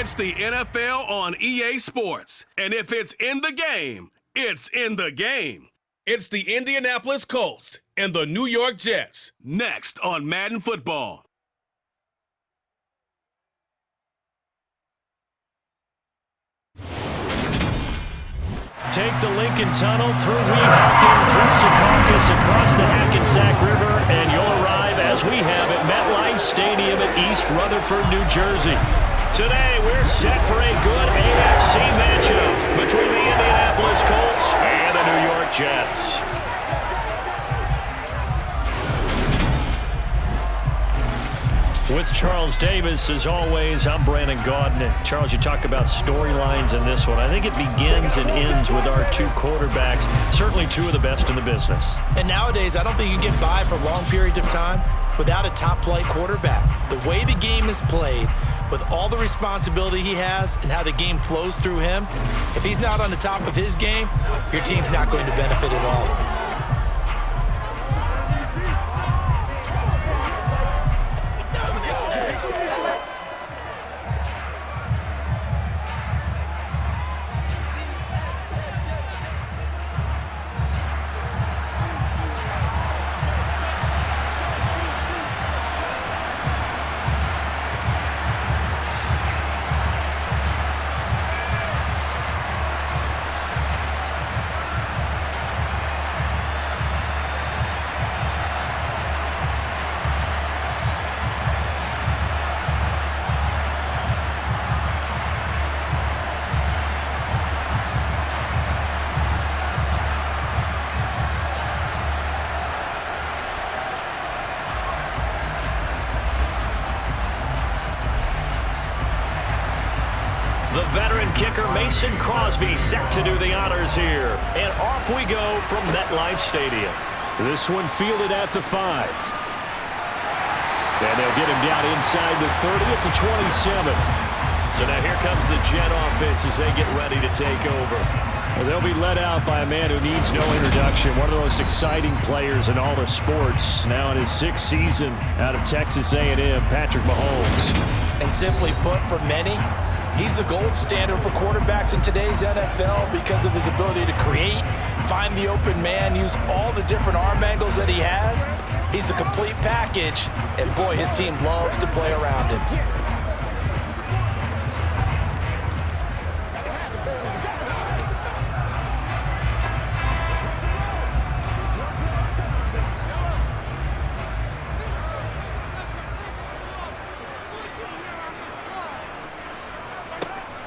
It's the NFL on EA Sports. And if it's in the game, it's in the game. It's the Indianapolis Colts and the New York Jets. Next on Madden Football. Take the Lincoln Tunnel through Weehawken, through Secaucus, across the Hackensack River, and you'll arrive, as we have, at MetLife Stadium at East Rutherford, New Jersey. Today, we're set for a good AFC matchup between the Indianapolis Colts and the New York Jets. With Charles Davis, as always, I'm Brandon Gaudin. Charles, you talk about storylines in this one. I think it begins and ends with our two quarterbacks, certainly two of the best in the business. And nowadays, I don't think you can get by for long periods of time without a top-flight quarterback. The way the game is played, with all the responsibility he has and how the game flows through him, if he's not on the top of his game, your team's not going to benefit at all. The veteran kicker Mason Crosby set to do the honors here. And off we go from MetLife Stadium. This one fielded at the 5. And they'll get him down inside the 30 at the 27. So now here comes the Jet offense as they get ready to take over. Well, they'll be led out by a man who needs no introduction. One of the most exciting players in all of sports. Now in his 6th season out of Texas A&M, Patrick Mahomes. And simply put, for many, he's the gold standard for quarterbacks in today's NFL because of his ability to create, find the open man, use all the different arm angles that he has. He's a complete package, and boy, his team loves to play around him.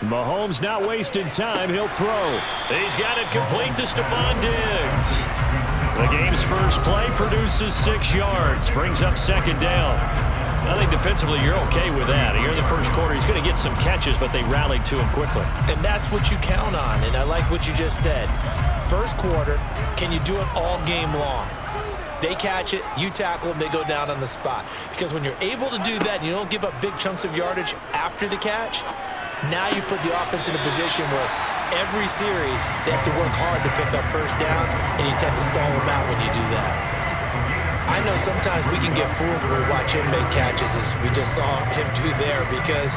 Mahomes not wasting time. He'll throw. He's got it complete to Stephon Diggs. The game's first play produces 6 yards. Brings up 2nd down. I think defensively you're okay with that. Here in the first quarter, he's going to get some catches, but they rallied to him quickly. And that's what you count on, and I like what you just said. First quarter, can you do it all game long? They catch it, you tackle them, they go down on the spot. Because when you're able to do that and you don't give up big chunks of yardage after the catch, now you put the offense in a position where every series they have to work hard to pick up first downs, and you tend to stall them out when you do that. I know sometimes we can get fooled when we watch him make catches, as we just saw him do there, because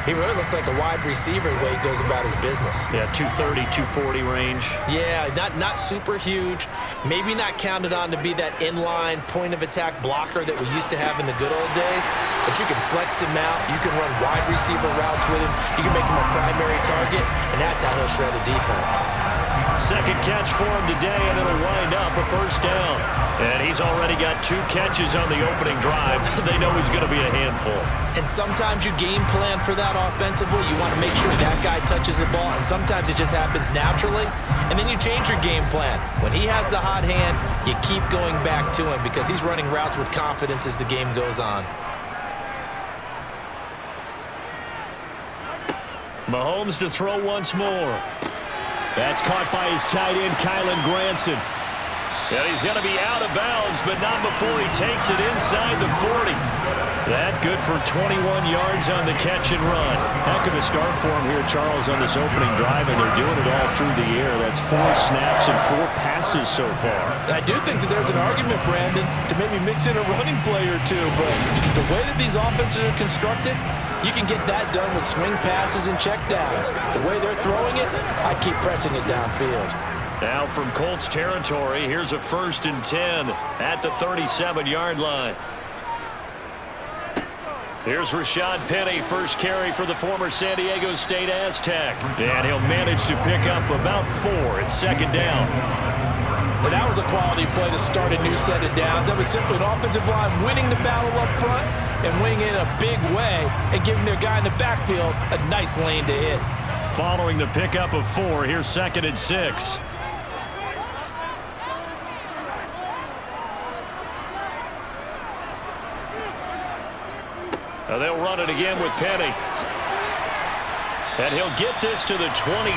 he really looks like a wide receiver the way he goes about his business. Yeah, 230, 240 range. Yeah, not super huge. Maybe not counted on to be that inline point-of-attack blocker that we used to have in the good old days, but you can flex him out. You can run wide receiver routes with him. You can make him a primary target, and that's how he'll shred a defense. Second catch for him today, and it'll wind up a first down. And he's already got 2 catches on the opening drive. They know he's going to be a handful. And sometimes you game plan for that offensively. You want to make sure that guy touches the ball, and sometimes it just happens naturally. And then you change your game plan. When he has the hot hand, you keep going back to him because he's running routes with confidence as the game goes on. Mahomes to throw once more. That's caught by his tight end, Kylen Granson. And he's going to be out of bounds, but not before he takes it inside the 40. That good for 21 yards on the catch and run. Heck of a start for him here, Charles, on this opening drive, and they're doing it all through the air. That's 4 snaps and 4 passes so far. I do think that there's an argument, Brandon, to maybe mix in a running play or two, but the way that these offenses are constructed, you can get that done with swing passes and checkdowns. The way they're throwing it, I keep pressing it downfield. Now from Colts territory, here's a 1st and 10 at the 37-yard line. Here's Rashad Penny, first carry for the former San Diego State Aztec. And he'll manage to pick up about 4 at 2nd down. But that was a quality play to start a new set of downs. That was simply an offensive line winning the battle up front and winning it in a big way and giving their guy in the backfield a nice lane to hit. Following the pickup of 4, here's 2nd and 6. They'll run it again with Penny. And he'll get this to the 22.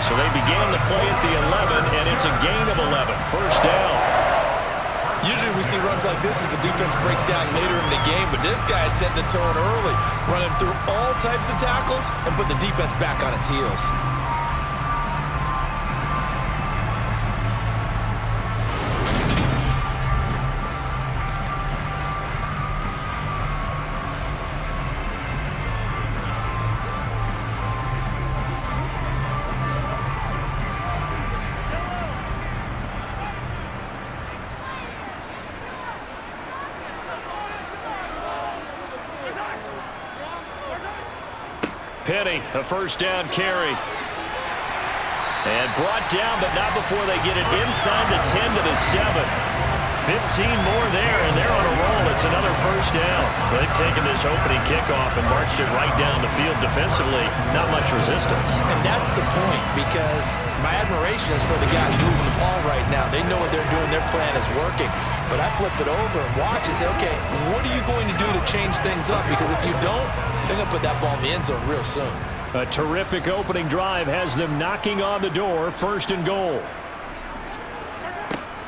So they began the play at the 11, and it's a gain of 11. 1st down. Usually we see runs like this as the defense breaks down later in the game, but this guy is setting the tone early, running through all types of tackles and putting the defense back on its heels. Penny, a 1st down carry. And brought down, but not before they get it inside the 10 to the 7. 15 more there, and they're on a roll. It's another 1st down. They've taken this opening kickoff and marched it right down the field defensively. Not much resistance. And that's the point, because my admiration is for the guys moving the ball right now. They know what they're doing. Their plan is working. But I flip it over and watch and say, okay, what are you going to do to change things up? Because if you don't, they're going to put that ball in the end zone real soon. A terrific opening drive has them knocking on the door. 1st and goal.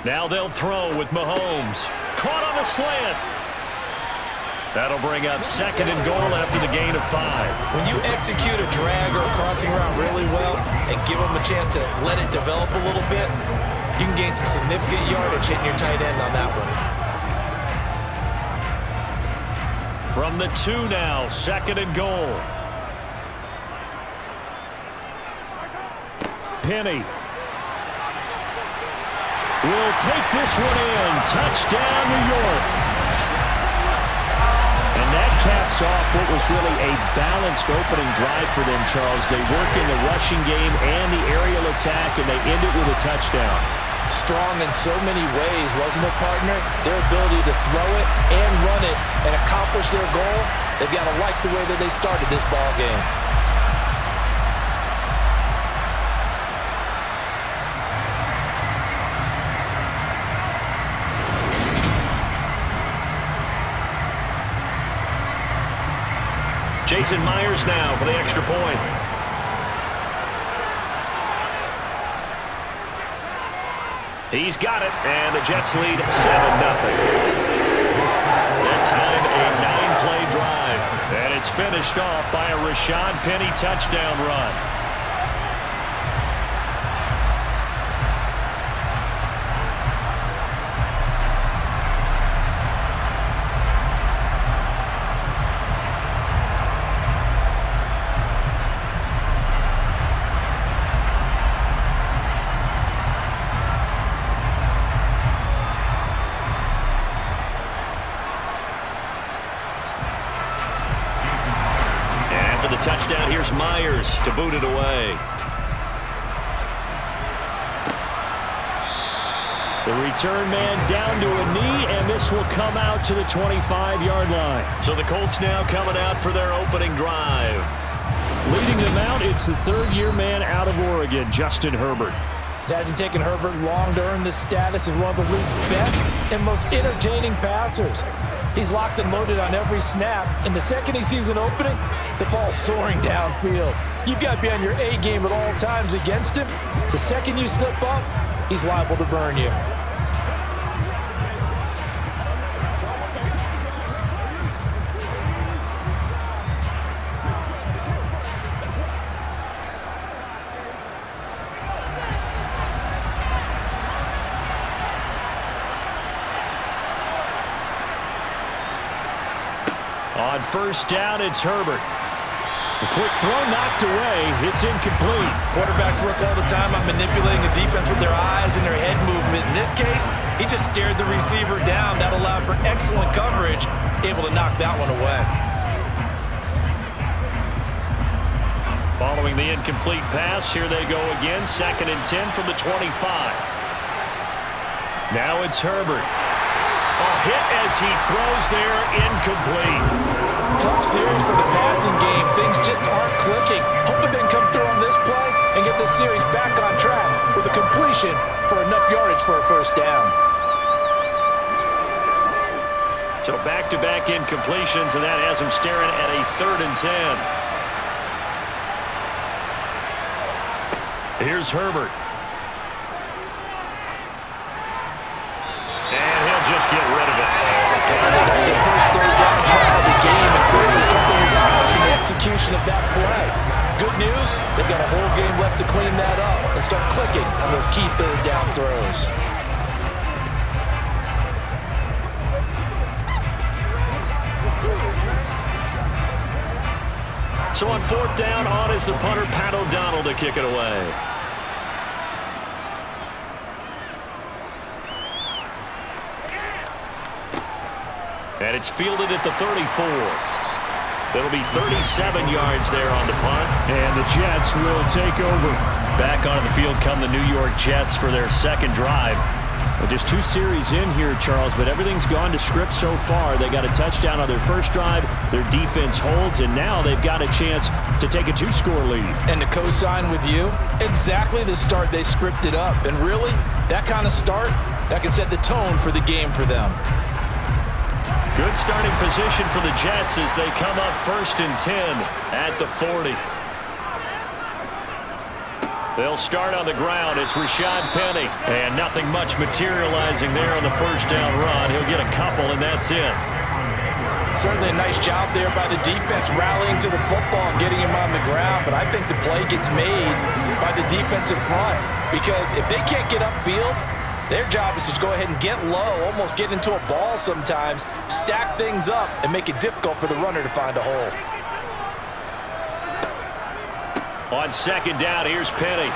Now they'll throw with Mahomes. Caught on the slant. That'll bring up 2nd and goal after the gain of 5. When you execute a drag or a crossing route really well and give them a chance to let it develop a little bit, you can gain some significant yardage hitting your tight end on that one. From the 2 now, 2nd and goal. Penny will take this one in. Touchdown, New York. And that caps off what was really a balanced opening drive for them, Charles. They work in the rushing game and the aerial attack, and they end it with a touchdown. Strong in so many ways, wasn't it, partner? Their ability to throw it and run it and accomplish their goal, they've got to like the way that they started this ball game. Jason Myers now for the extra point. He's got it, and the Jets lead 7-0. That time, a 9-play drive. And it's finished off by a Rashad Penny touchdown run. Touchdown, here's Myers to boot it away. The return man down to a knee, and this will come out to the 25-yard line. So the Colts now coming out for their opening drive. Leading them out, it's the 3rd-year man out of Oregon, Justin Herbert. It hasn't taken Herbert long to earn the status of one of the league's best and most entertaining passers. He's locked and loaded on every snap, and the second he sees an opening, the ball's soaring downfield. You've got to be on your A game at all times against him. The second you slip up, he's liable to burn you. On first down, it's Herbert. A quick throw knocked away. It's incomplete. Quarterbacks work all the time on manipulating the defense with their eyes and their head movement. In this case, he just stared the receiver down. That allowed for excellent coverage, able to knock that one away. Following the incomplete pass, here they go again. 2nd and 10 from the 25. Now it's Herbert. A hit as he throws there, incomplete. Tough series for the passing game. Things just aren't clicking. Hoping they can come through on this play and get this series back on track with a completion for enough yardage for a first down. So back-to-back incompletions, and that has him staring at a 3rd and 10. Here's Herbert. And he'll just get rid of it. That's the first 3rd down try of the game, and clearly something was out in the execution of that play. Good news, they've got a whole game left to clean that up and start clicking on those key 3rd down throws. So on 4th down, on is the punter, Pat O'Donnell, to kick it away. And it's fielded at the 34. It'll be 37 yards there on the punt. And the Jets will take over. Back onto the field come the New York Jets for their 2nd drive. Well, just 2 series in here, Charles, but everything's gone to script so far. They got a touchdown on their first drive. Their defense holds, and now they've got a chance to take a 2-score lead. And to co-sign with you, exactly the start they scripted up. And really, that kind of start, that can set the tone for the game for them. Good starting position for the Jets as they come up 1st and 10 at the 40. They'll start on the ground. It's Rashad Penny. And nothing much materializing there on the first down run. He'll get a couple, and that's it. Certainly a nice job there by the defense rallying to the football and getting him on the ground. But I think the play gets made by the defensive front. Because if they can't get upfield, their job is to go ahead and get low, almost get into a ball sometimes, stack things up, and make it difficult for the runner to find a hole. On 2nd down, here's Penny.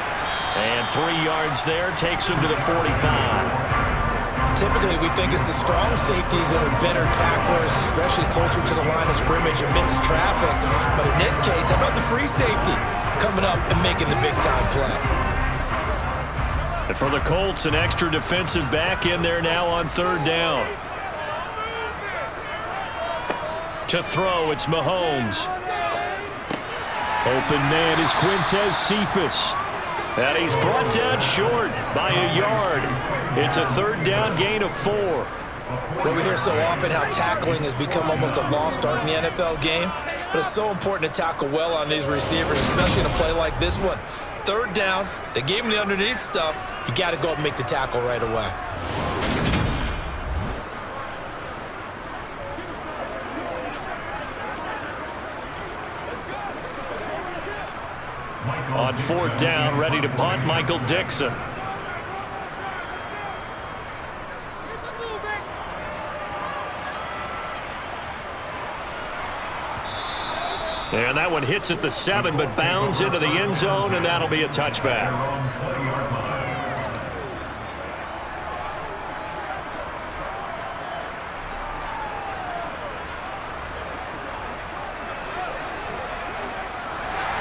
And 3 yards there, takes him to the 45. Typically, we think it's the strong safeties that are better tacklers, especially closer to the line of scrimmage amidst traffic. But in this case, how about the free safety coming up and making the big-time play? And for the Colts, an extra defensive back in there now on 3rd down. To throw, it's Mahomes. Open man is Quintez Cephas. And he's brought down short by a yard. It's a 3rd down gain of 4. Well, we hear so often how tackling has become almost a lost art in the NFL game. But it's so important to tackle well on these receivers, especially in a play like this one. 3rd down, they gave him the underneath stuff. You got to go and make the tackle right away. On 4th down, ready to punt, Michael Dixon. And that one hits at the 7, but bounds into the end zone, and that'll be a touchback.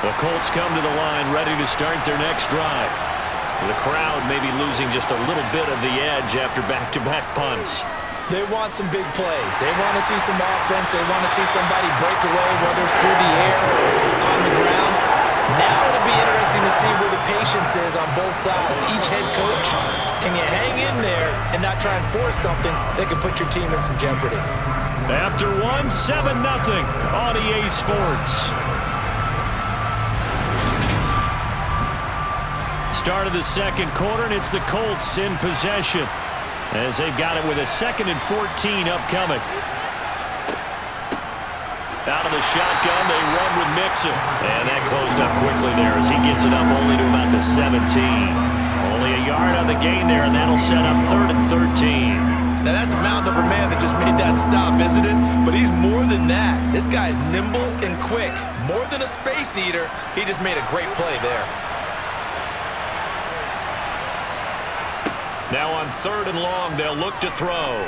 The Colts come to the line, ready to start their next drive. The crowd may be losing just a little bit of the edge after back-to-back punts. They want some big plays. They want to see some offense. They want to see somebody break away, whether it's through the air or on the ground. Now it'll be interesting to see where the patience is on both sides. Each head coach, can you hang in there and not try and force something that can put your team in some jeopardy? After 1, 7-0 on EA Sports. Start of the 2nd quarter, and it's the Colts in possession as they've got it with a 2nd and 14 upcoming. Out of the shotgun, they run with Mixon. And that closed up quickly there as he gets it up only to about the 17. Only a yard on the gain there, and that'll set up 3rd and 13. Now, that's a mountain of a man that just made that stop, isn't it? But he's more than that. This guy's nimble and quick. More than a space eater, he just made a great play there. Now on 3rd and long, they'll look to throw.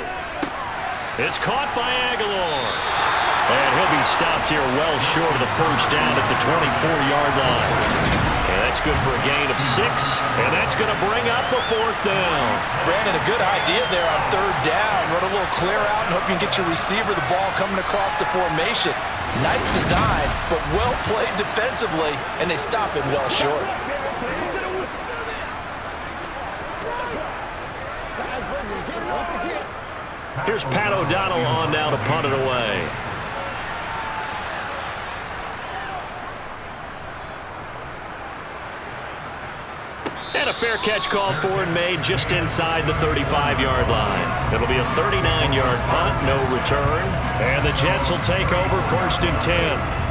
It's caught by Aguilar. And he'll be stopped here well short of the first down at the 24-yard line. And that's good for a gain of 6. And that's going to bring up a 4th down. Brandon, a good idea there on 3rd down. Run a little clear out and hope you can get your receiver the ball coming across the formation. Nice design, but well played defensively, and they stop him well short. Here's Pat O'Donnell on now to punt it away. And a fair catch called for and made just inside the 35-yard line. It'll be a 39-yard punt, no return. And the Jets will take over 1st and 10.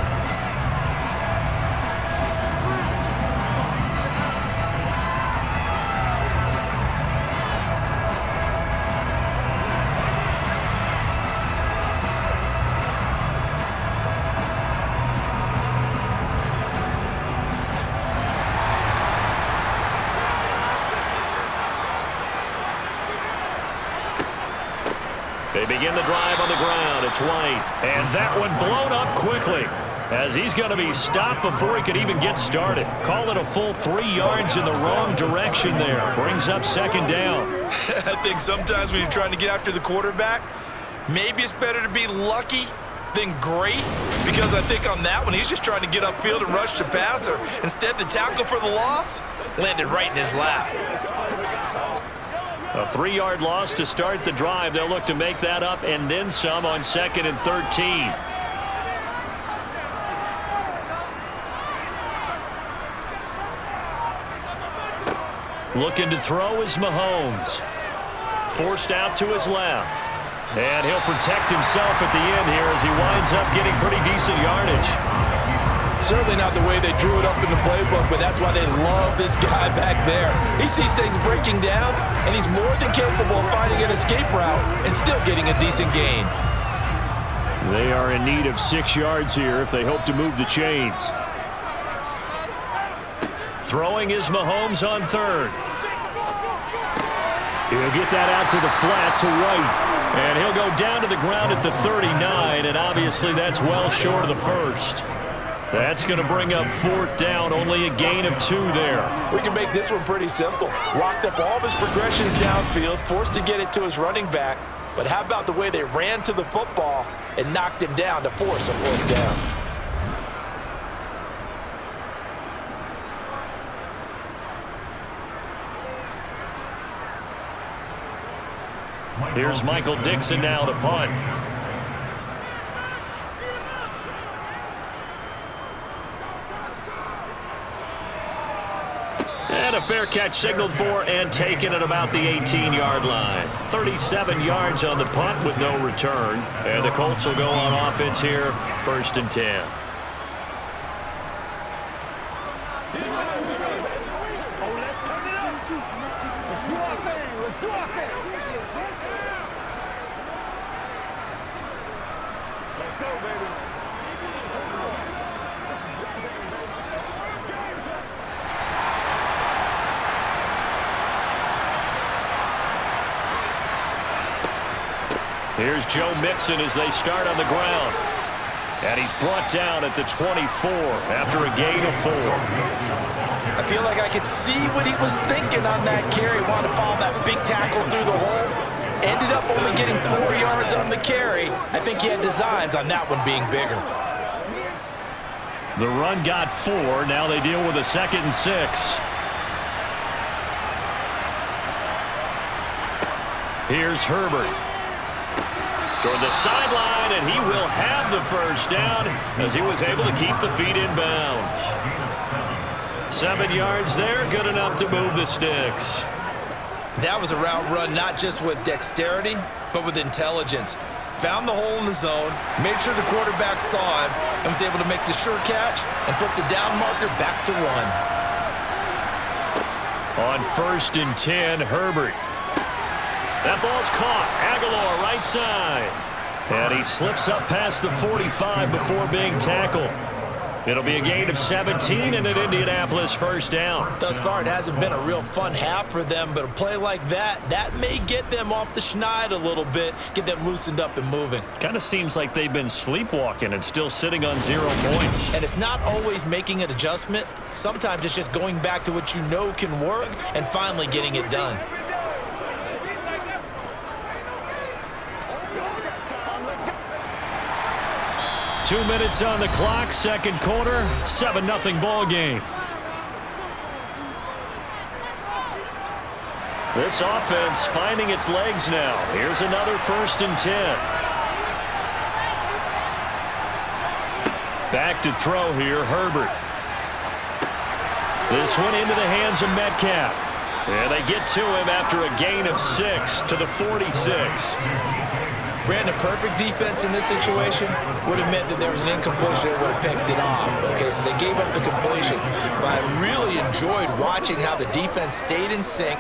They begin the drive on the ground. It's White. And that one blown up quickly as he's going to be stopped before he could even get started. Call it a full 3 yards in the wrong direction there. Brings up 2nd down. I think sometimes when you're trying to get after the quarterback, maybe it's better to be lucky than great, because I think on that one, he's just trying to get upfield and rush the passer. Instead, the tackle for the loss landed right in his lap. A 3-yard loss to start the drive. They'll look to make that up and then some on 2nd and 13. Looking to throw is Mahomes. Forced out to his left. And he'll protect himself at the end here as he winds up getting pretty decent yardage. Certainly not the way they drew it up in the playbook, but that's why they love this guy back there. He sees things breaking down, and he's more than capable of finding an escape route and still getting a decent gain. They are in need of 6 yards here if they hope to move the chains. Throwing is Mahomes on 3rd. He'll get that out to the flat to White. And he'll go down to the ground at the 39, and obviously that's well short of the first. That's going to bring up 4th down, only a gain of 2 there. We can make this one pretty simple. Locked up all of his progressions downfield, forced to get it to his running back. But how about the way they ran to the football and knocked him down to force a 4th down? Here's Michael Dixon now to punt. And a fair catch signaled for and taken at about the 18-yard line. 37 yards on the punt with no return. And the Colts will go on offense here, 1st and 10. Here's Joe Mixon as they start on the ground. And he's brought down at the 24 after a gain of 4. I feel like I could see what he was thinking on that carry. Wanted to follow that big tackle through the hole. Ended up only getting 4 yards on the carry. I think he had designs on that one being bigger. The run got 4. Now they deal with a 2nd and 6. Here's Herbert. Toward the sideline, and he will have the first down as he was able to keep the feet in bounds. 7 yards there, good enough to move the sticks. That was a route run not just with dexterity, but with intelligence. Found the hole in the zone, made sure the quarterback saw him, and was able to make the sure catch and flip the down marker back to 1. On 1st and 10, Herbert. That ball's caught. Aguilar right side. And he slips up past the 45 before being tackled. It'll be a gain of 17 and an Indianapolis first down. Thus far, it hasn't been a real fun half for them, but a play like that may get them off the schneid a little bit, get them loosened up and moving. Kind of seems like they've been sleepwalking and still sitting on 0 points. And it's not always making an adjustment. Sometimes it's just going back to what you know can work and finally getting it done. Two minutes on the clock, second quarter, 7-0 ball game. This offense finding its legs now. Here's another 1st and 10. Back to throw here, Herbert. This one into the hands of Metcalf. And they get to him after a gain of 6 to the 46. Brandon, perfect defense in this situation would have meant that there was an incompletion that would have picked it off. Okay, so they gave up the completion. But I really enjoyed watching how the defense stayed in sync,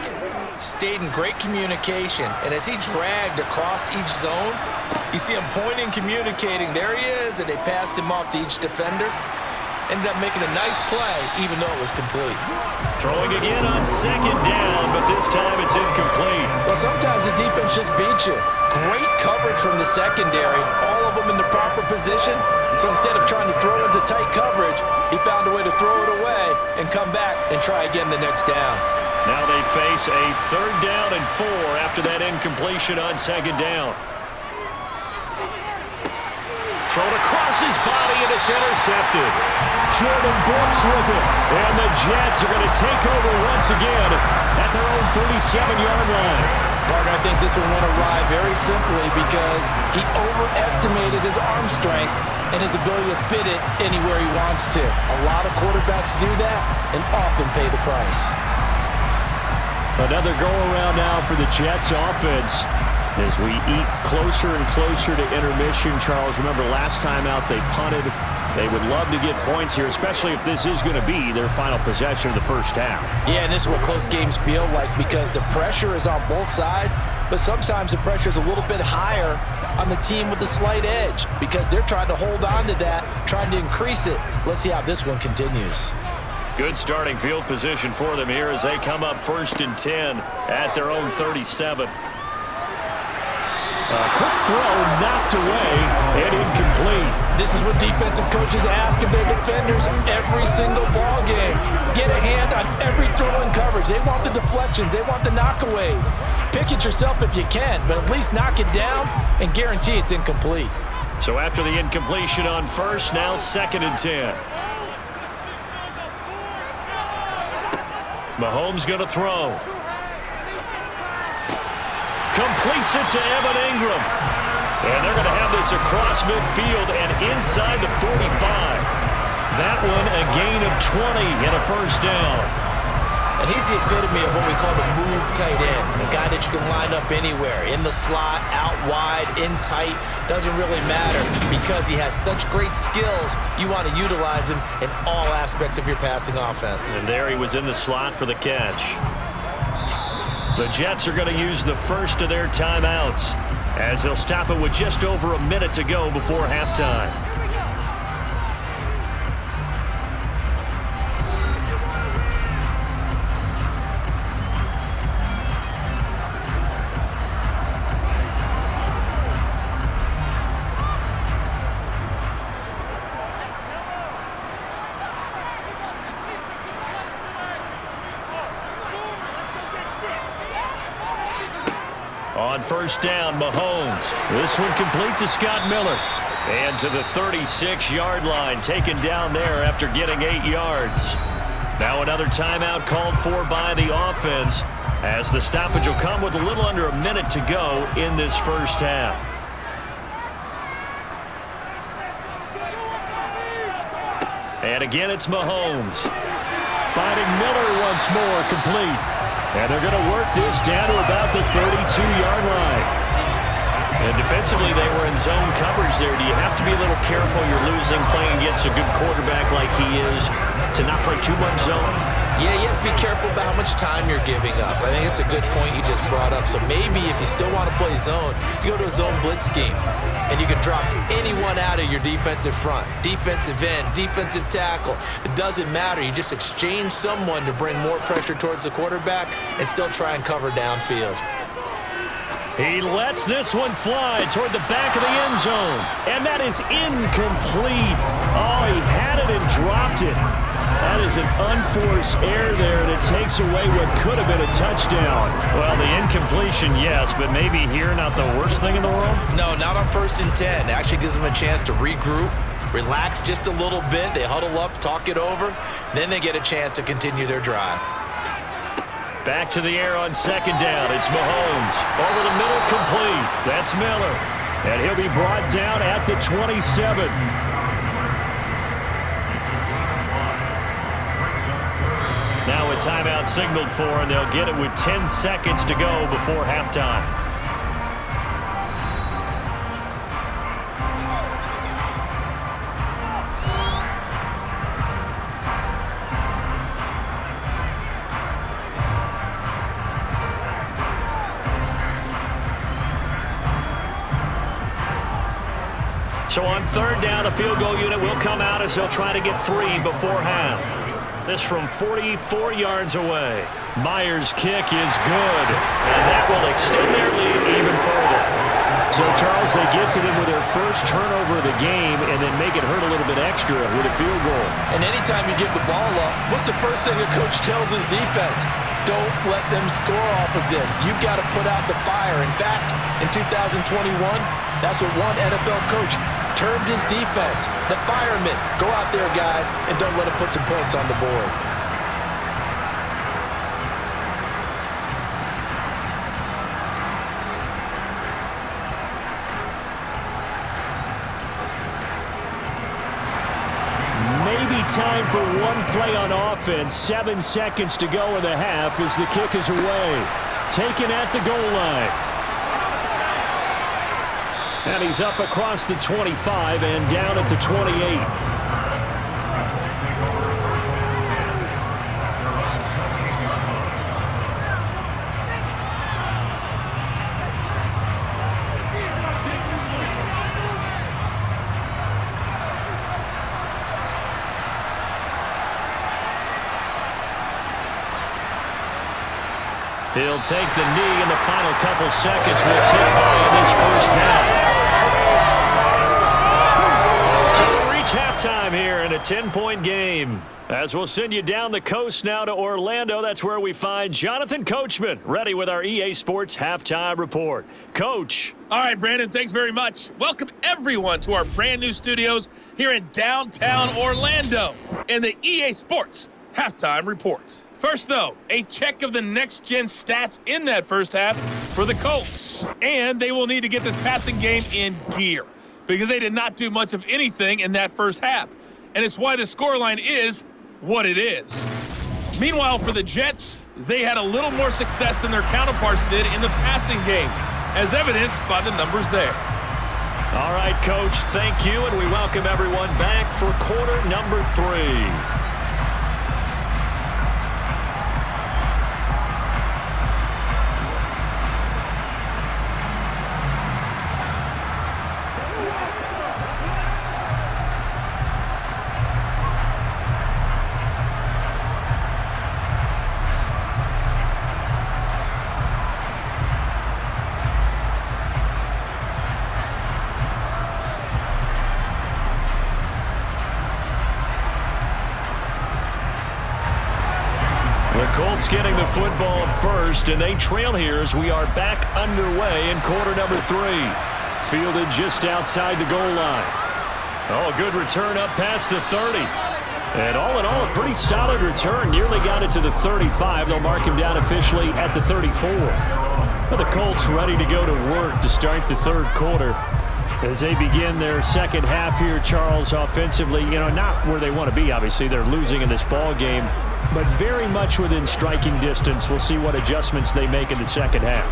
stayed in great communication, and as he dragged across each zone, you see him pointing, communicating. There he is, and they passed him off to each defender. Ended up making a nice play, even though it was complete. Throwing again on 2nd down, but this time it's incomplete. Well, sometimes the defense just beats you. Great coverage from the secondary, all of them in the proper position. So instead of trying to throw into tight coverage, he found a way to throw it away and come back and try again the next down. Now they face a 3rd down and 4 after that incompletion on 2nd down. Thrown across his body, and it's intercepted. Jordan Brooks with it. And the Jets are going to take over once again at their own 37-yard line. Mark, I think this one went awry very simply because he overestimated his arm strength and his ability to fit it anywhere he wants to. A lot of quarterbacks do that and often pay the price. Another go-around now for the Jets offense. As we eat closer and closer to intermission, Charles, remember last time out they punted. They would love to get points here, especially if this is going to be their final possession of the first half. Yeah, and this is what close games feel like because the pressure is on both sides, but sometimes the pressure is a little bit higher on the team with the slight edge because they're trying to hold on to that, trying to increase it. Let's see how this one continues. Good starting field position for them here as they come up 1st and 10 at their own 37. A quick throw knocked away and incomplete. This is what defensive coaches ask of their defenders every single ball game. Get a hand on every throw in coverage. They want the deflections. They want the knockaways. Pick it yourself if you can, but at least knock it down and guarantee it's incomplete. So after the incompletion on 1st, now 2nd and 10. Mahomes going to throw. Completes it to Evan Ingram. And they're going to have this across midfield and inside the 45. That one a gain of 20 and a first down. And he's the epitome of what we call the move tight end. A guy that you can line up anywhere. In the slot, out wide, in tight. Doesn't really matter because he has such great skills. You want to utilize him in all aspects of your passing offense. And there he was in the slot for the catch. The Jets are going to use the first of their timeouts as they'll stop it with just over a minute to go before halftime. On 1st down, Mahomes. This one complete to Scott Miller. And to the 36-yard line, taken down there after getting 8 yards. Now another timeout called for by the offense as the stoppage will come with a little under a minute to go in this first half. And again, it's Mahomes. Finding Miller once more, complete. And they're going to work this down to about the 32-yard line. And defensively, they were in zone coverage there. Do you have to be a little careful? You're losing playing against a good quarterback like he is to not play too much zone? Yeah, you have to be careful about how much time you're giving up. I think it's a good point you just brought up. So maybe if you still want to play zone, you go to a zone blitz scheme, and you can drop anyone out of your defensive front, defensive end, defensive tackle. It doesn't matter. You just exchange someone to bring more pressure towards the quarterback and still try and cover downfield. He lets this one fly toward the back of the end zone, and that is incomplete. Oh, he had it and dropped it. That is an unforced error there, and it takes away what could have been a touchdown. Well, the incompletion, yes, but maybe here not the worst thing in the world? No, not on 1st and 10. It actually gives them a chance to regroup, relax just a little bit. They huddle up, talk it over, then they get a chance to continue their drive. Back to the air on 2nd down. It's Mahomes. Over the middle, complete. That's Miller. And he'll be brought down at the 27. Now a timeout signaled for, and they'll get it with 10 seconds to go before halftime. So on 3rd down, the field goal unit will come out as they'll try to get 3 before half. This from 44 yards away. Myers' kick is good, and that will extend their lead even further. So, Charles, they get to them with their first turnover of the game and then make it hurt a little bit extra with a field goal. And anytime you give the ball up, what's the first thing a coach tells his defense? Don't let them score off of this. You've got to put out the fire. In fact, in 2021, that's what one NFL coach termed his defense, the firemen. Go out there, guys, and don't let them put some points on the board. Maybe time for one play on offense. 7 seconds to go in the half as the kick is away. Taken at the goal line. And he's up across the 25 and down at the 28. He'll take the knee in the final couple seconds. We'll tick by in this first half. So we'll reach halftime here in a 10-point game. As we'll send you down the coast now to Orlando, that's where we find Jonathan Coachman, ready with our EA Sports Halftime Report. Coach. All right, Brandon, thanks very much. Welcome, everyone, to our brand new studios here in downtown Orlando in the EA Sports Halftime Report. First, though, a check of the next-gen stats in that first half for the Colts. And they will need to get this passing game in gear because they did not do much of anything in that first half. And it's why the scoreline is what it is. Meanwhile, for the Jets, they had a little more success than their counterparts did in the passing game, as evidenced by the numbers there. All right, Coach, thank you, and we welcome everyone back for quarter number 3. Colts getting the football first, and they trail here as we are back underway in quarter number 3. Fielded just outside the goal line. Oh, a good return up past the 30. And all in all, a pretty solid return. Nearly got it to the 35. They'll mark him down officially at the 34. Well, the Colts ready to go to work to start the third quarter. As they begin their second half here, Charles, offensively, not where they want to be, obviously. They're losing in this ball game, but very much within striking distance. We'll see what adjustments they make in the second half.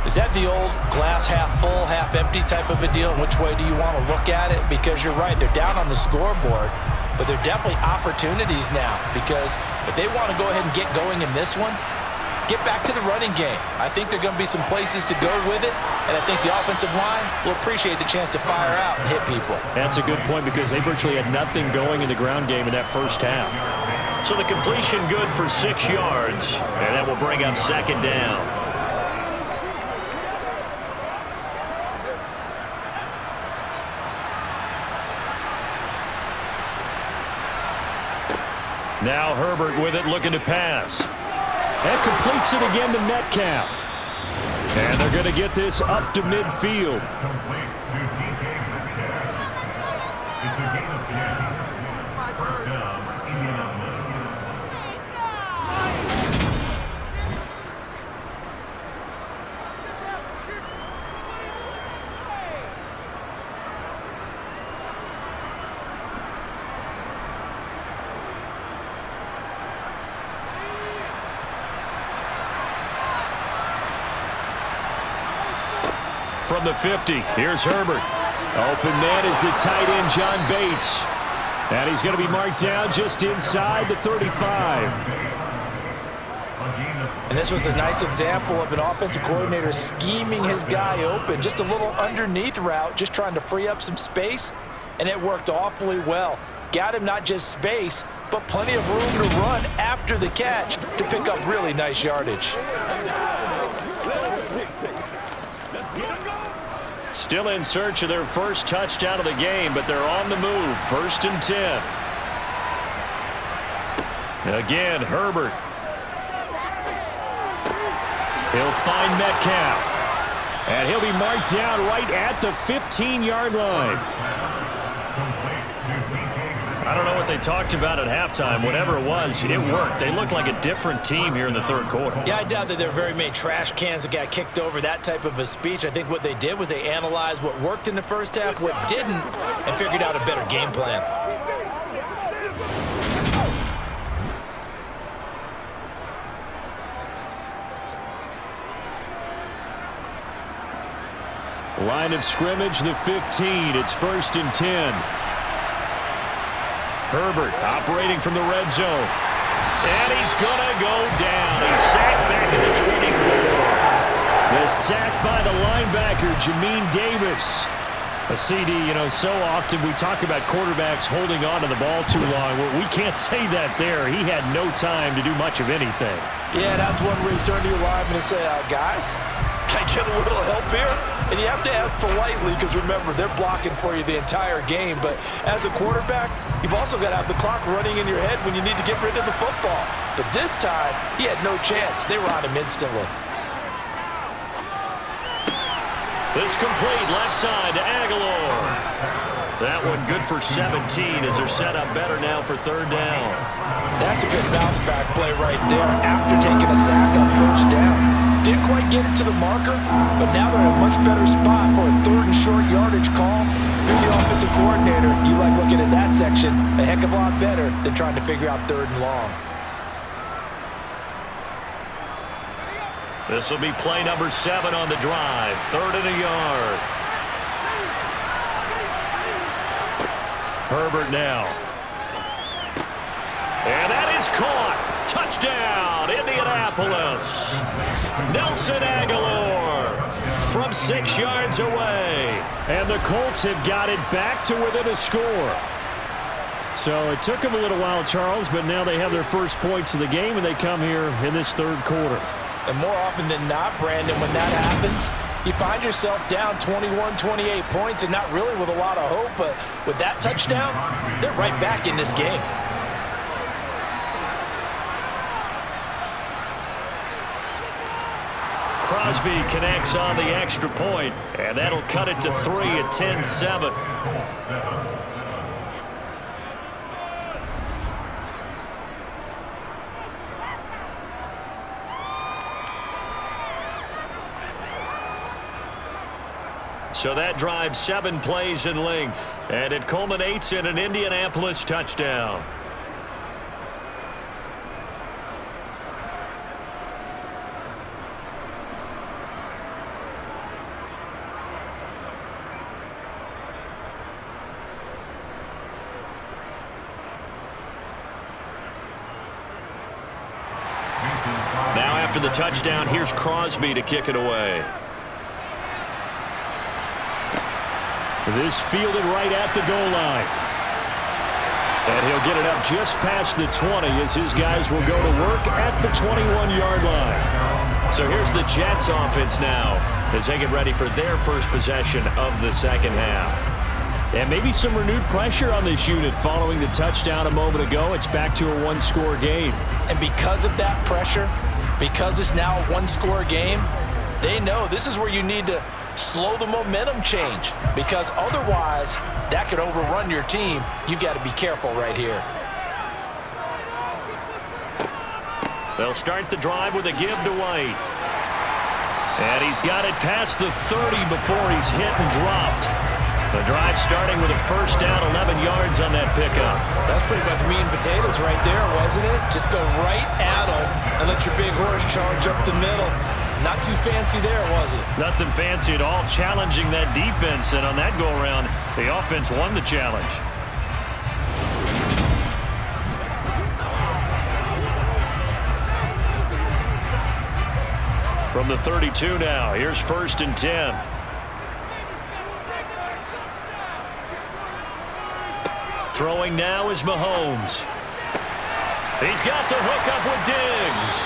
Is that the old glass half full, half empty type of a deal? Which way do you want to look at it? Because you're right, they're down on the scoreboard, but they're definitely opportunities now because if they want to go ahead and get going in this one, get back to the running game. I think there are going to be some places to go with it, and I think the offensive line will appreciate the chance to fire out and hit people. That's a good point because they virtually had nothing going in the ground game in that first half. So the completion good for 6 yards, and that will bring up second down. Now Herbert with it, looking to pass. And completes it again to Metcalf. And they're going to get this up to midfield. From the 50, here's Herbert. Open man is the tight end, John Bates. And he's going to be marked down just inside the 35. And this was a nice example of an offensive coordinator scheming his guy open. Just a little underneath route, just trying to free up some space. And it worked awfully well. Got him not just space, but plenty of room to run after the catch to pick up really nice yardage. Still in search of their first touchdown of the game, but they're on the move. 1st and 10. Again, Herbert. He'll find Metcalf. And he'll be marked down right at the 15-yard line. I don't know what they talked about at halftime. Whatever it was, it worked. They looked like a different team here in the third quarter. Yeah, I doubt that there were very many trash cans that got kicked over, that type of a speech. I think what they did was they analyzed what worked in the first half, what didn't, and figured out a better game plan. Line of scrimmage, the 15. It's 1st and 10. Herbert operating from the red zone. And he's going to go down. He's sacked back at the 24. The sack by the linebacker, Jamin Davis. A CD, you know, so often we talk about quarterbacks holding on to the ball too long. Well, we can't say that there. He had no time to do much of anything. Yeah, that's one where you turn to your lineman and say, guys, can I get a little help here? And you have to ask politely because, remember, they're blocking for you the entire game. But as a quarterback, you've also got to have the clock running in your head when you need to get rid of the football. But this time, he had no chance. They were on him instantly. This complete left side to Aguilar. That one good for 17 as they're set up better now for 3rd down. That's a good bounce back play right there after taking a sack on 1st down. Didn't quite get it to the marker, but now they're in a much better spot for a 3rd and short yardage call. You're the offensive coordinator. You like looking at that section a heck of a lot better than trying to figure out 3rd and long. This will be play number 7 on the drive. 3rd and a yard. Herbert now. And that is caught. Touchdown, Indianapolis. Nelson Aguilar from 6 yards away. And the Colts have got it back to within a score. So it took them a little while, Charles, but now they have their first points of the game, and they come here in this 3rd quarter. And more often than not, Brandon, when that happens, you find yourself down 21, 28 points, and not really with a lot of hope, but with that touchdown, they're right back in this game. Crosby connects on the extra point, and that'll cut it to 3 at 10-7. So that drives 7 plays in length, and it culminates in an Indianapolis touchdown. after the touchdown. Here's Crosby to kick it away. This fielded right at the goal line. And he'll get it up just past the 20 as his guys will go to work at the 21-yard line. So here's the Jets offense now as they get ready for their first possession of the second half. And maybe some renewed pressure on this unit following the touchdown a moment ago. It's back to a one-score game. And because of that pressure, because it's now a one-score game, they know this is where you need to slow the momentum change, because otherwise that could overrun your team. You've got to be careful right here. They'll start the drive with a give to White. And he's got it past the 30 before he's hit and dropped. The drive starting with a first down, 11 yards on that pickup. That's pretty much meat and potatoes right there, wasn't it? Just go right at him and let your big horse charge up the middle. Not too fancy there, was it? Nothing fancy at all, challenging that defense. And on that go-around, the offense won the challenge. From the 32 now, here's 1st and 10. Throwing now is Mahomes. He's got the hook up with Diggs.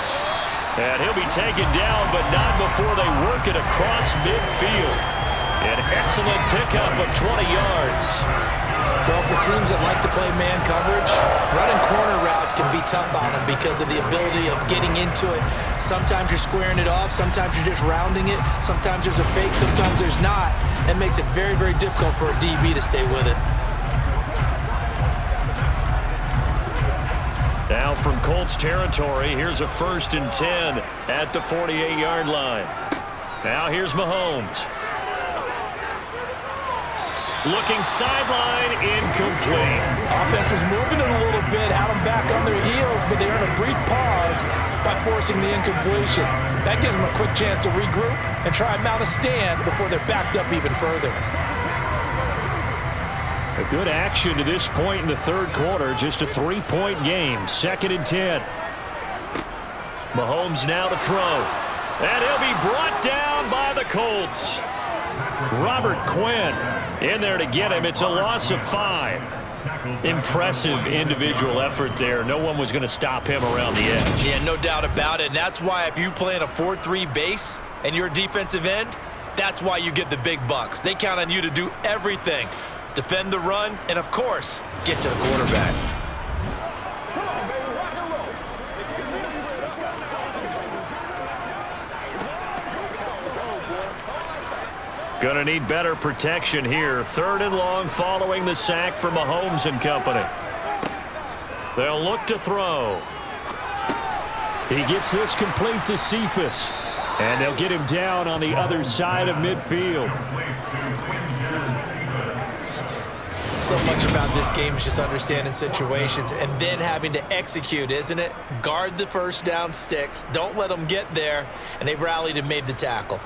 And he'll be taken down, but not before they work it across midfield. An excellent pickup of 20 yards. Well, for teams that like to play man coverage, running corner routes can be tough on them because of the ability of getting into it. Sometimes you're squaring it off. Sometimes you're just rounding it. Sometimes there's a fake. Sometimes there's not. It makes it very, very difficult for a DB to stay with it. Now from Colts territory, here's a 1st and 10 at the 48-yard line. Now here's Mahomes. Looking sideline, incomplete. Offense was moving it a little bit, had them back on their heels, but they earned a brief pause by forcing the incompletion. That gives them a quick chance to regroup and try and mount a stand before they're backed up even further. A good action to this point in the third quarter. Just a 3-point game. 2nd and 10. Mahomes now to throw. And he'll be brought down by the Colts. Robert Quinn in there to get him. It's a loss of 5. Impressive individual effort there. No one was going to stop him around the edge. Yeah, no doubt about it. And that's why if you play in a 4-3 base and you're a defensive end, that's why you get the big bucks. They count on you to do everything. Defend the run, and of course, get to the quarterback. Gonna need better protection here. 3rd and long following the sack for Mahomes and company. They'll look to throw. He gets this complete to Cephas. And they'll get him down on the other side of midfield. So much about this game is just understanding situations and then having to execute, isn't it? Guard the first down sticks. Don't let them get there. And they rallied and made the tackle.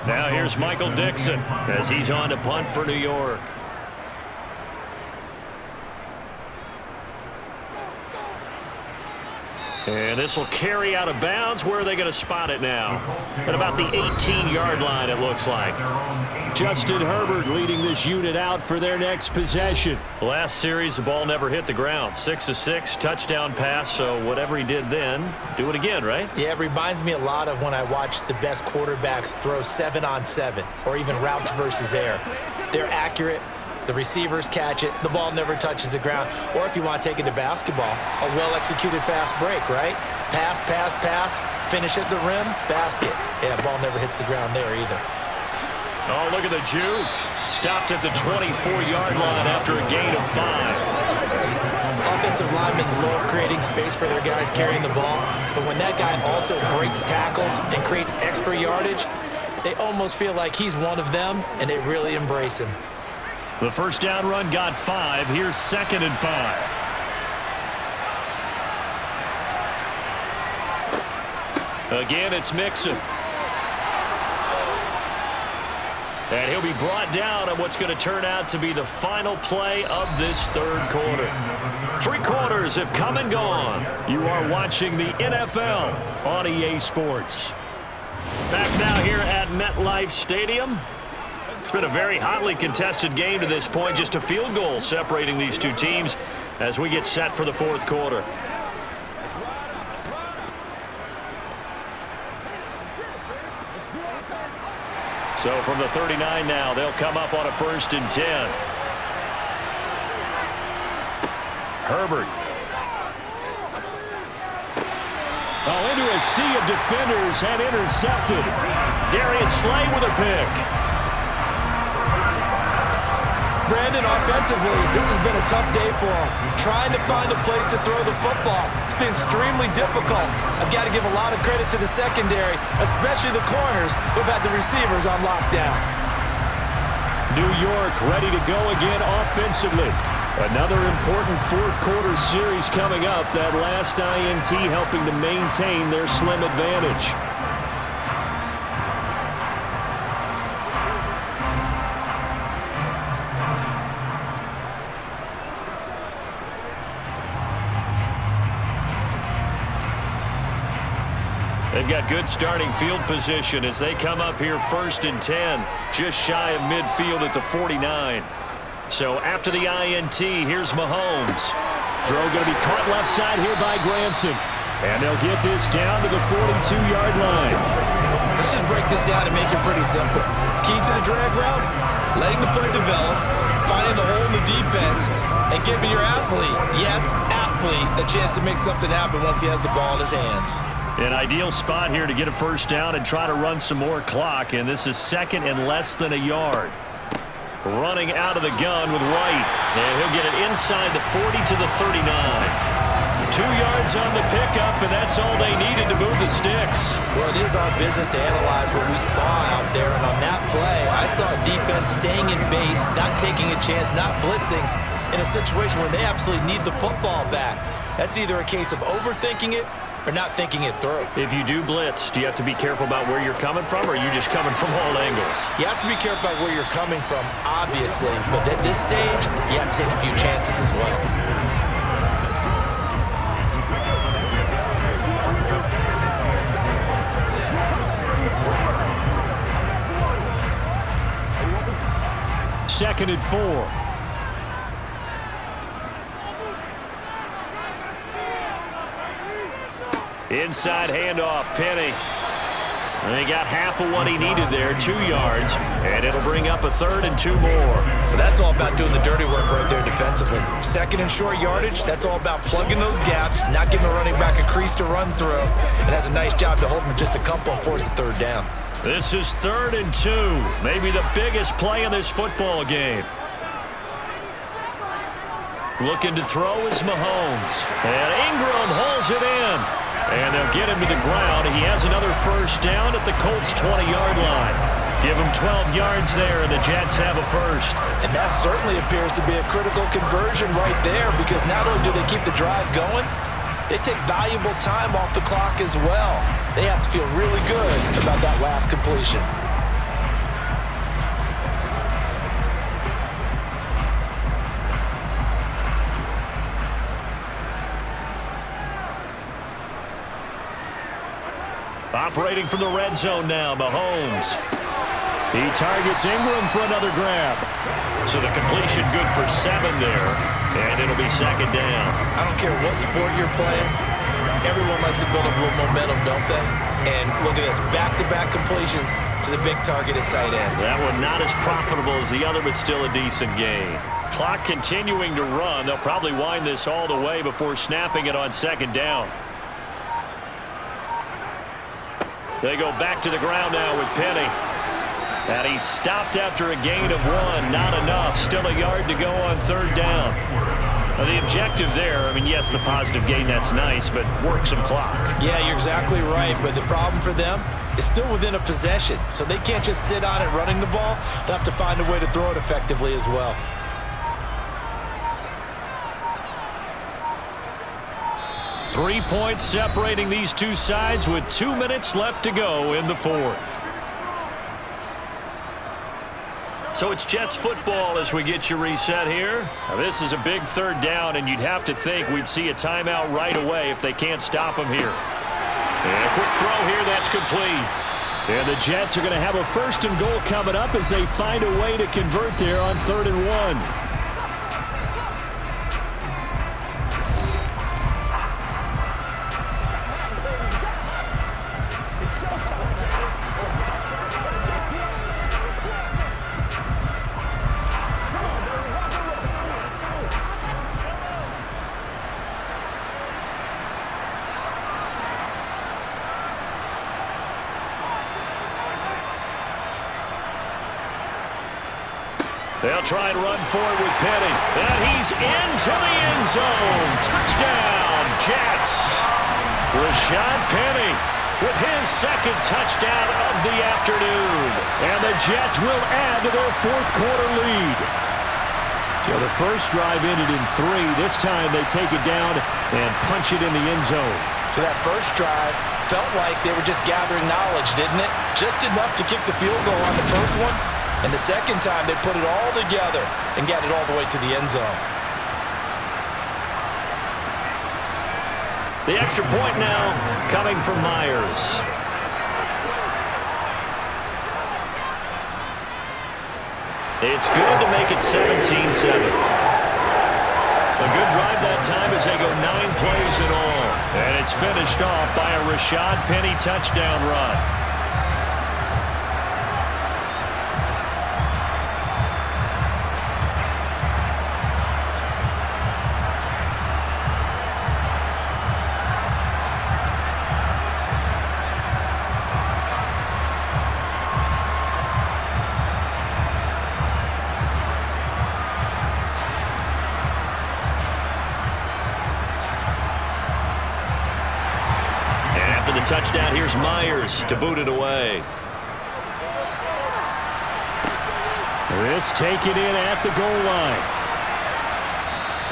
Now here's Michael Dixon as he's on to punt for New York. And this will carry out of bounds. Where are they going to spot it now? At about the 18-yard line, it looks like. Justin Herbert leading this unit out for their next possession. Last series, the ball never hit the ground. 6 of 6, touchdown pass. So whatever he did then, do it again, right? Yeah, it reminds me a lot of when I watch the best quarterbacks throw 7-on-7 or even routes versus air. They're accurate. The receivers catch it. The ball never touches the ground. Or if you want to take it to basketball, a well-executed fast break, right? Pass, pass, pass, finish at the rim, basket. Yeah, ball never hits the ground there either. Oh, look at the juke. Stopped at the 24-yard line after a gain of 5. Offensive linemen love creating space for their guys carrying the ball. But when that guy also breaks tackles and creates extra yardage, they almost feel like he's one of them, and they really embrace him. The first down run got 5. Here's 2nd and 5. Again, it's Mixon. And he'll be brought down on what's going to turn out to be the final play of this third quarter. 3 quarters have come and gone. You are watching the NFL on EA Sports. Back now here at MetLife Stadium. It's been a very hotly contested game to this point. Just a field goal separating these two teams as we get set for the fourth quarter. So from the 39 now, they'll come up on a 1st and 10. Herbert. Oh, into a sea of defenders and intercepted. Darius Slay with a pick. Brandon, offensively, this has been a tough day for him. Trying to find a place to throw the football. It's been extremely difficult. I've got to give a lot of credit to the secondary, especially the corners who've had the receivers on lockdown. New York ready to go again offensively. Another important fourth quarter series coming up. That last INT helping to maintain their slim advantage. They've got good starting field position as they come up here 1st and 10, just shy of midfield at the 49. So after the INT, here's Mahomes. Throw going to be caught left side here by Granson. And they'll get this down to the 42-yard line. Let's just break this down and make it pretty simple. Key to the drag route, letting the play develop, finding the hole in the defense, and giving your athlete, yes, athlete, a chance to make something happen once he has the ball in his hands. An ideal spot here to get a first down and try to run some more clock, and this is 2nd and less than a yard. Running out of the gun with White, and he'll get it inside the 40 to the 39. 2 yards on the pickup, and that's all they needed to move the sticks. Well, it is our business to analyze what we saw out there, and on that play, I saw a defense staying in base, not taking a chance, not blitzing, in a situation where they absolutely need the football back. That's either a case of overthinking it or not thinking it through. If you do blitz, do you have to be careful about where you're coming from, or are you just coming from all angles? You have to be careful about where you're coming from, obviously, but at this stage, you have to take a few chances as well. Second and 4. Inside handoff, Penny. And they got half of what he needed there, 2 yards, and it'll bring up a 3rd and 2 more. But that's all about doing the dirty work right there defensively. 2nd and short yardage, that's all about plugging those gaps, not giving a running back a crease to run through, and has a nice job to hold him just a couple and force a 3rd down. This is 3rd and 2, maybe the biggest play in this football game. Looking to throw is Mahomes, and Ingram holds it in. And they'll get him to the ground. He has another first down at the Colts' 20-yard line. Give him 12 yards there, and the Jets have a first. And that certainly appears to be a critical conversion right there, because not only do they keep the drive going, they take valuable time off the clock as well. They have to feel really good about that last completion. Operating from the red zone now, Mahomes. He targets Ingram for another grab. So the completion good for 7 there, and it'll be 2nd down. I don't care what sport you're playing. Everyone likes to build up a little momentum, don't they? And look at this, back-to-back completions to the big target at tight end. That one not as profitable as the other, but still a decent gain. Clock continuing to run. They'll probably wind this all the way before snapping it on 2nd down. They go back to the ground now with Penny. And he stopped after a gain of 1. Not enough. Still a yard to go on 3rd down. Now the objective there, I mean, yes, the positive gain, that's nice, but work some clock. Yeah, you're exactly right. But the problem for them is still within a possession. So they can't just sit on it running the ball. They'll have to find a way to throw it effectively as well. 3 points separating these two sides with 2 minutes left to go in the fourth. So it's Jets football as we get you reset here. Now this is a big third down, and you'd have to think we'd see a timeout right away if they can't stop them here. And a quick throw here, that's complete. And the Jets are going to have a 1st and goal coming up as they find a way to convert there on 3rd and 1. They'll try and run for it with Penny. And he's into the end zone. Touchdown, Jets. Rashad Penny with his 2nd touchdown of the afternoon. And the Jets will add to their 4th quarter lead. So the first drive ended in 3. This time they take it down and punch it in the end zone. So that first drive felt like they were just gathering knowledge, didn't it? Just enough to kick the field goal on the first one. And the second time, they put it all together and got it all the way to the end zone. The extra point now coming from Myers. It's good to make it 17-7. A good drive that time as they go 9 plays in all. And it's finished off by a Rashad Penny touchdown run. Touchdown, here's Myers to boot it away. This taken in at the goal line.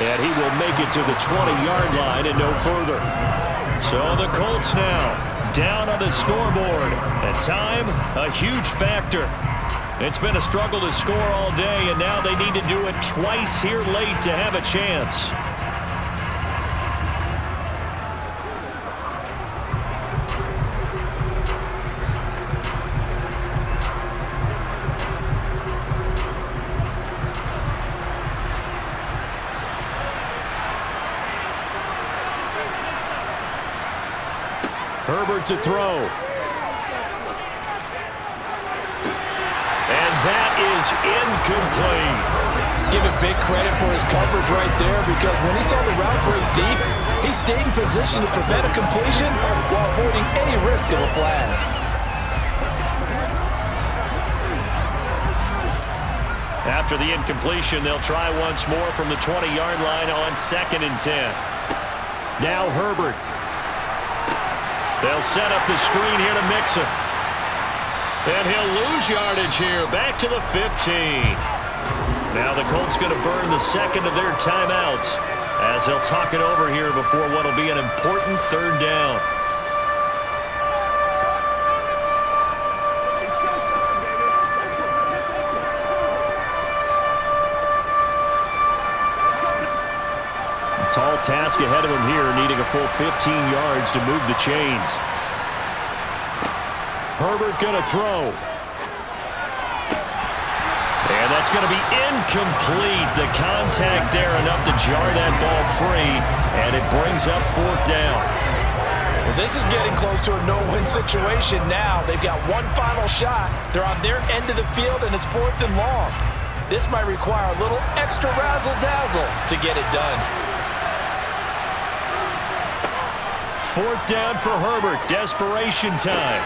And he will make it to the 20-yard line and no further. So the Colts now down on the scoreboard. And time, a huge factor. It's been a struggle to score all day, and now they need to do it twice here late to have a chance. Herbert to throw. And that is incomplete. Give him big credit for his coverage right there, because when he saw the route break deep, he stayed in position to prevent a completion while avoiding any risk of a flag. After the incompletion, they'll try once more from the 20-yard line on 2nd and 10. Now Herbert. They'll set up the screen here to Mixon. And he'll lose yardage here, back to the 15. Now the Colts going to burn the 2nd of their timeouts as they'll talk it over here before what will be an important 3rd down. Tall task ahead of him here, needing a full 15 yards to move the chains. Herbert going to throw. And that's going to be incomplete. The contact there enough to jar that ball free, and it brings up 4th down. Well, this is getting close to a no-win situation now. They've got one final shot. They're on their end of the field, and it's 4th and long. This might require a little extra razzle-dazzle to get it done. 4th down for Herbert. Desperation time.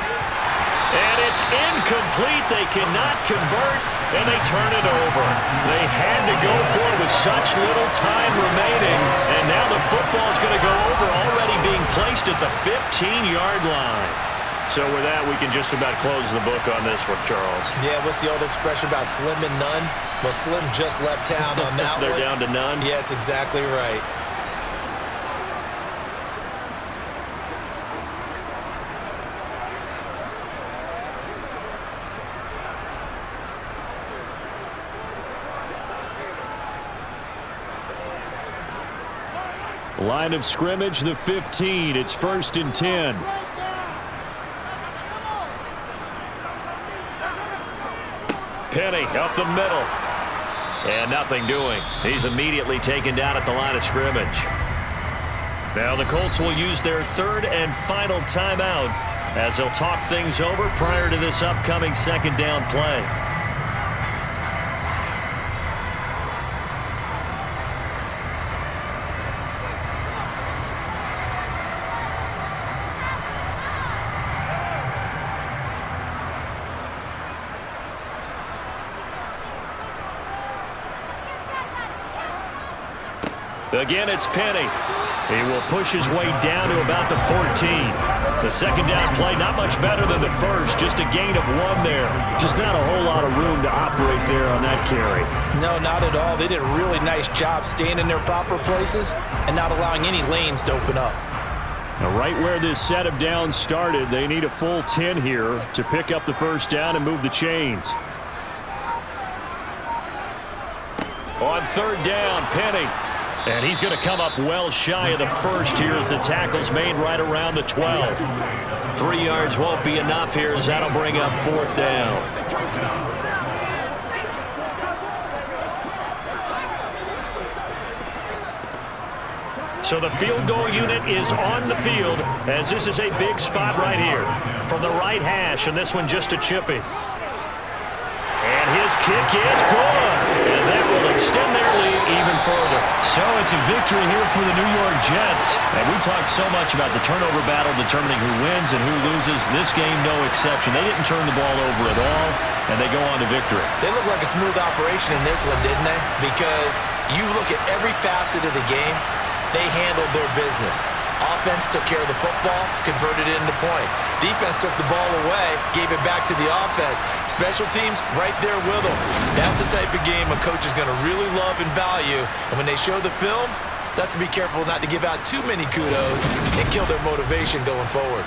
And it's incomplete. They cannot convert, and they turn it over. They had to go for it with such little time remaining, and now the football is going to go over, already being placed at the 15-yard line. So with that, we can just about close the book on this one, Charles. Yeah, what's the old expression about slim and none? Well, Slim just left town on that They're one. down to none? Yes, exactly right. Line of scrimmage, the 15. It's 1st and 10. Penny up the middle. And nothing doing. He's immediately taken down at the line of scrimmage. Now the Colts will use their 3rd and final timeout as they'll talk things over prior to this upcoming 2nd down play. Again, it's Penny. He will push his way down to about the 14. The 2nd down play, not much better than the first. Just a gain of 1 there. Just not a whole lot of room to operate there on that carry. No, not at all. They did a really nice job staying in their proper places and not allowing any lanes to open up. Now, right where this set of downs started, they need a full 10 here to pick up the 1st down and move the chains. On 3rd down, Penny. And he's going to come up well shy of the first here as the tackle's made right around the 12. 3 yards won't be enough here as that'll bring up 4th down. So the field goal unit is on the field as this is a big spot right here. From the right hash, and this one just a chippy. And his kick is good. And that will extend their lead even further. So it's a victory here for the New York Jets. And we talked so much about the turnover battle determining who wins and who loses. This game, no exception. They didn't turn the ball over at all, and they go on to victory. They look like a smooth operation in this one, didn't they? Because you look at every facet of the game, they handled their business. Offense took care of the football, converted it into points. Defense took the ball away, gave it back to the offense. Special teams right there with them. That's the type of game a coach is going to really love and value. And when they show the film, they have to be careful not to give out too many kudos and kill their motivation going forward.